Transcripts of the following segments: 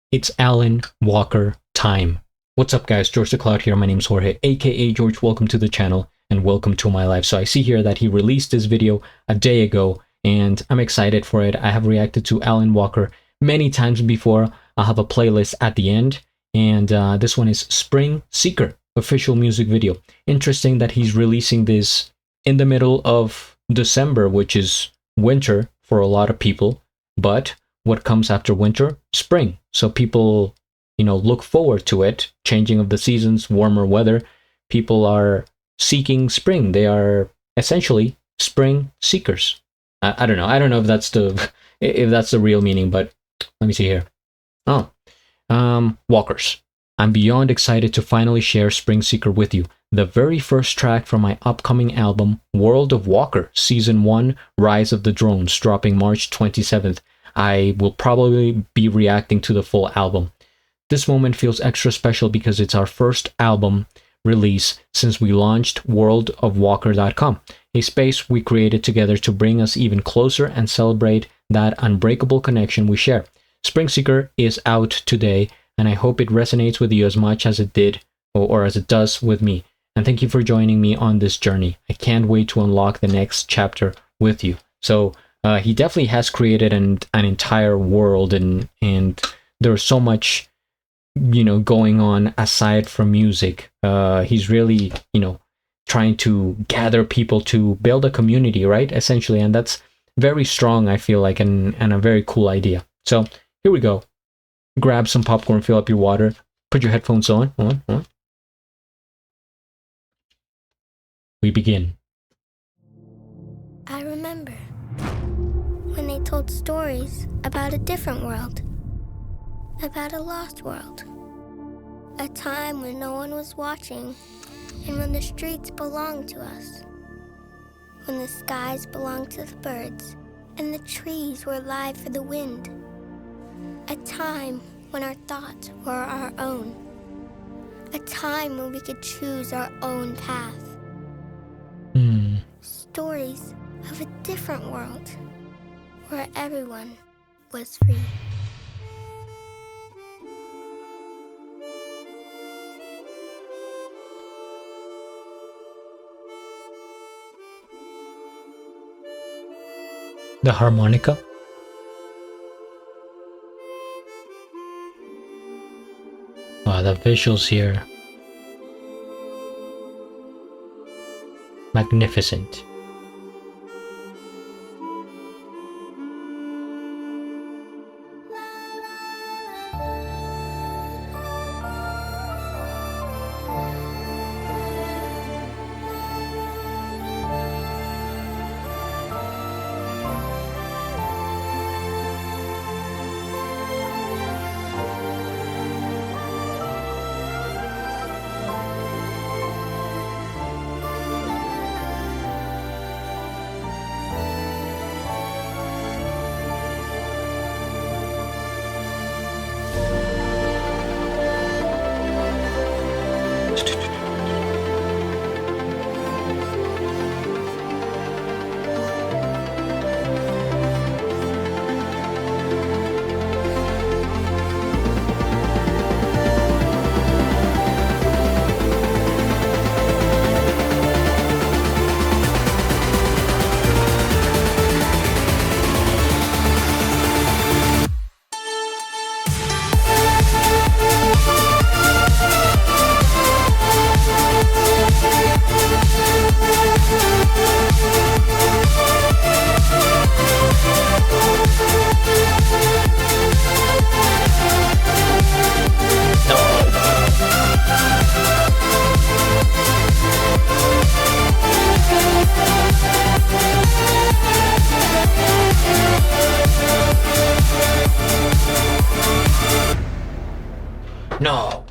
It's Alan Walker time. What's up, guys? GeorgeTheCloud here. My name's Jorge, aka George. Welcome to the channel and welcome to my life. So I see here that he released this video a day ago and I'm excited for it. I have reacted to Alan Walker many times before. I'll have a playlist at the end, and this one is Springseeker official music video. Interesting that he's releasing this in the middle of December, which is winter for a lot of people, but what comes after winter? Spring. So people, look forward to it. Changing of the seasons, warmer weather. People are seeking spring. They are essentially spring seekers. I don't know. I don't know if that's the real meaning, but let me see here. Walkers. I'm beyond excited to finally share Springseeker with you. The very first track from my upcoming album, World of Walker, Season 1, Rise of the Drones, dropping March 27th. I will probably be reacting to the full album. This moment feels extra special because it's our first album release since we launched worldofwalker.com, a space we created together to bring us even closer and celebrate that unbreakable connection we share. Springseeker is out today, and I hope it resonates with you as much as it did or as it does with me. And thank you for joining me on this journey. I can't wait to unlock the next chapter with you. So he definitely has created an entire world, and there's so much going on aside from music. He's really trying to gather people to build a community, right, essentially, and that's very strong, I feel like, and a very cool idea. So here we go. Grab some popcorn, fill up your water, put your headphones on. We begin. I remember when they told stories about a different world, about a lost world, a time when no one was watching, and when the streets belonged to us, when the skies belonged to the birds, and the trees were alive for the wind, a time when our thoughts were our own, a time when we could choose our own path. Stories of a different world where everyone was free. The harmonica. Wow, the visuals here. Magnificent. No.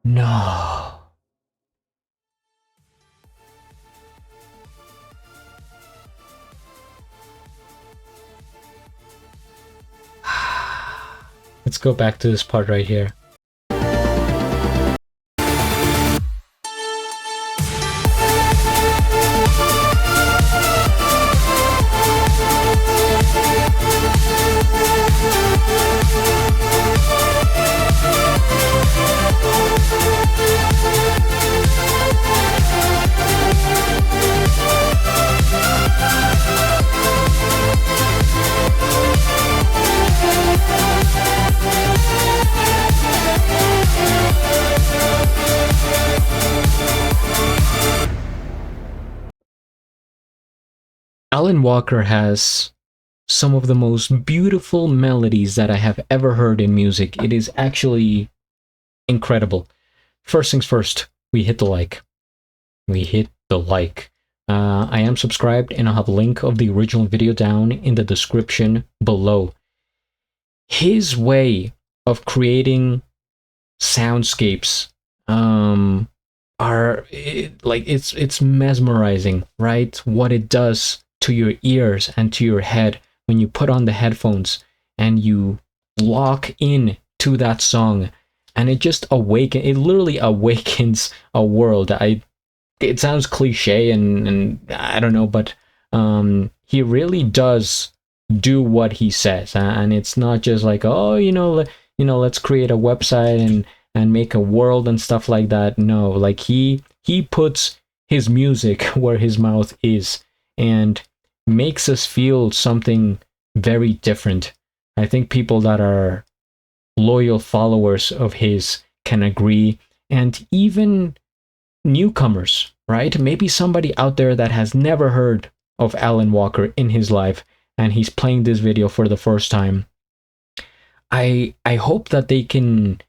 No. Let's go back to this part right here. Alan Walker has some of the most beautiful melodies that I have ever heard in music. It is actually incredible. First things first, we hit the like. We hit the like. I am subscribed, and I'll have a link of the original video down in the description below. His way of creating soundscapes it's mesmerizing, right? What it does to your ears and to your head when you put on the headphones and you lock in to that song, and it just it literally awakens a world. It sounds cliche and I don't know, but he really does do what he says, and it's not just like, oh, let's create a website and make a world and stuff like that. No, like he puts his music where his mouth is and makes us feel something very different. I think people that are loyal followers of his can agree, and even newcomers, right? Maybe somebody out there that has never heard of Alan Walker in his life and he's playing this video for the first time. I hope that they can,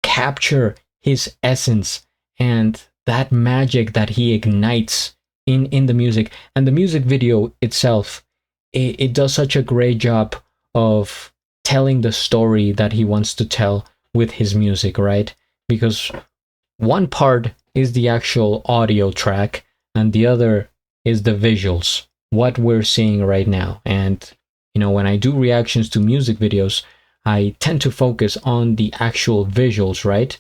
capture his essence and that magic that he ignites in the music. And the music video itself, it does such a great job of telling the story that he wants to tell with his music, right? Because one part is the actual audio track and the other is the visuals, what we're seeing right now. And when I do reactions to music videos, I tend to focus on the actual visuals, right?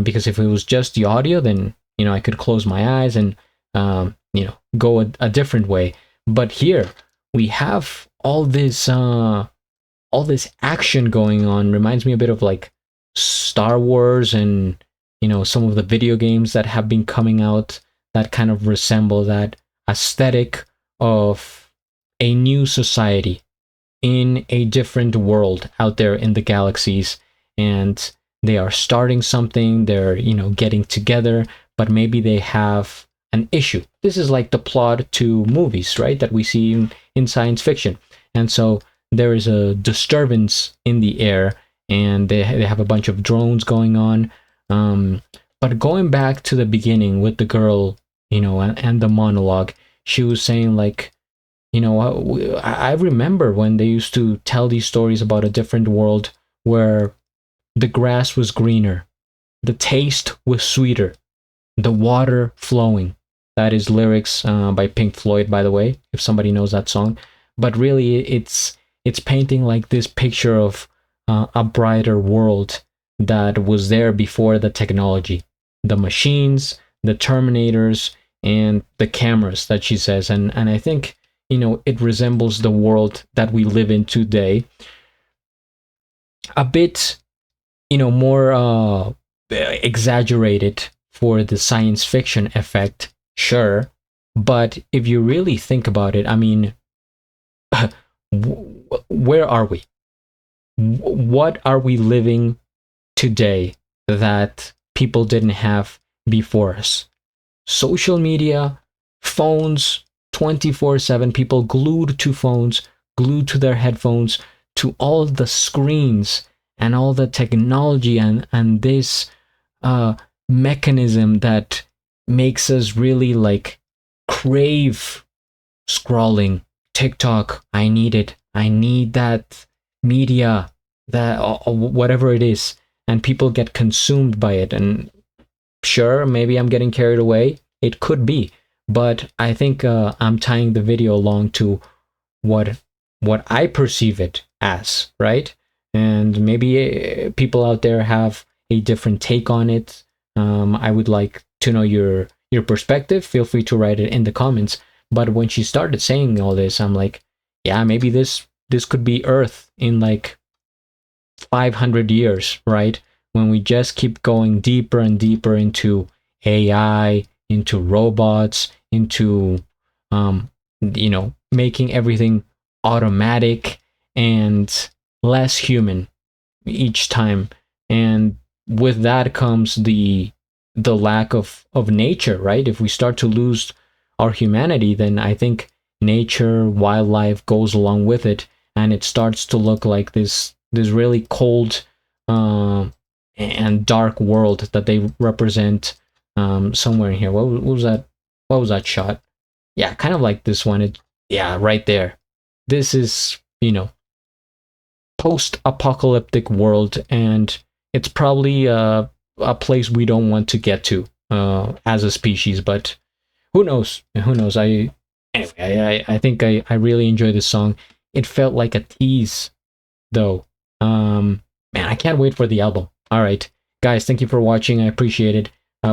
Because if it was just the audio, then I could close my eyes and go a different way. But here we have all this action going on. Reminds me a bit of like Star Wars and some of the video games that have been coming out that kind of resemble that aesthetic of a new society in a different world out there in the galaxies, and they are starting something. They're getting together, but maybe they have an issue. This is like the plot to movies, right, that we see in science fiction. And so there is a disturbance in the air, and they have a bunch of drones going on. But going back to the beginning with the girl, and the monologue, she was saying like, I remember when they used to tell these stories about a different world where the grass was greener, the taste was sweeter, the water flowing. That is lyrics by Pink Floyd, by the way, if somebody knows that song. But really, it's painting like this picture of a brighter world that was there before the technology, the machines, the Terminators, and the cameras that she says. And I think it resembles the world that we live in today. A bit, more exaggerated for the science fiction effect, sure. But if you really think about it, I mean, where are we? What are we living today that people didn't have before us? Social media, phones, 24/7, people glued to phones, glued to their headphones, to all the screens and all the technology and this mechanism that makes us really like crave scrolling. TikTok, I need it. I need that media, that whatever it is, and people get consumed by it. And sure, maybe I'm getting carried away. It could be. But I think I'm tying the video along to what I perceive it as, right? And maybe people out there have a different take on it. I would like to know your perspective. Feel free to write it in the comments. But when she started saying all this, I'm like, yeah, maybe this could be Earth in like 500 years, right? When we just keep going deeper and deeper into AI, into robots, into making everything automatic and less human each time. And with that comes the lack of nature, right? If we start to lose our humanity, then I think nature, wildlife goes along with it, and it starts to look like this really cold and dark world that they represent somewhere in here. What was that? What was that shot? Yeah, kind of like this one. Yeah, right there. This is, post-apocalyptic world, and it's probably a place we don't want to get to as a species. But who knows? Who knows? I think I really enjoy this song. It felt like a tease, though. Man, I can't wait for the album. All right, guys, thank you for watching. I appreciate it.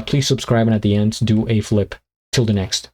Please subscribe, and at the end, do a flip. Till the next.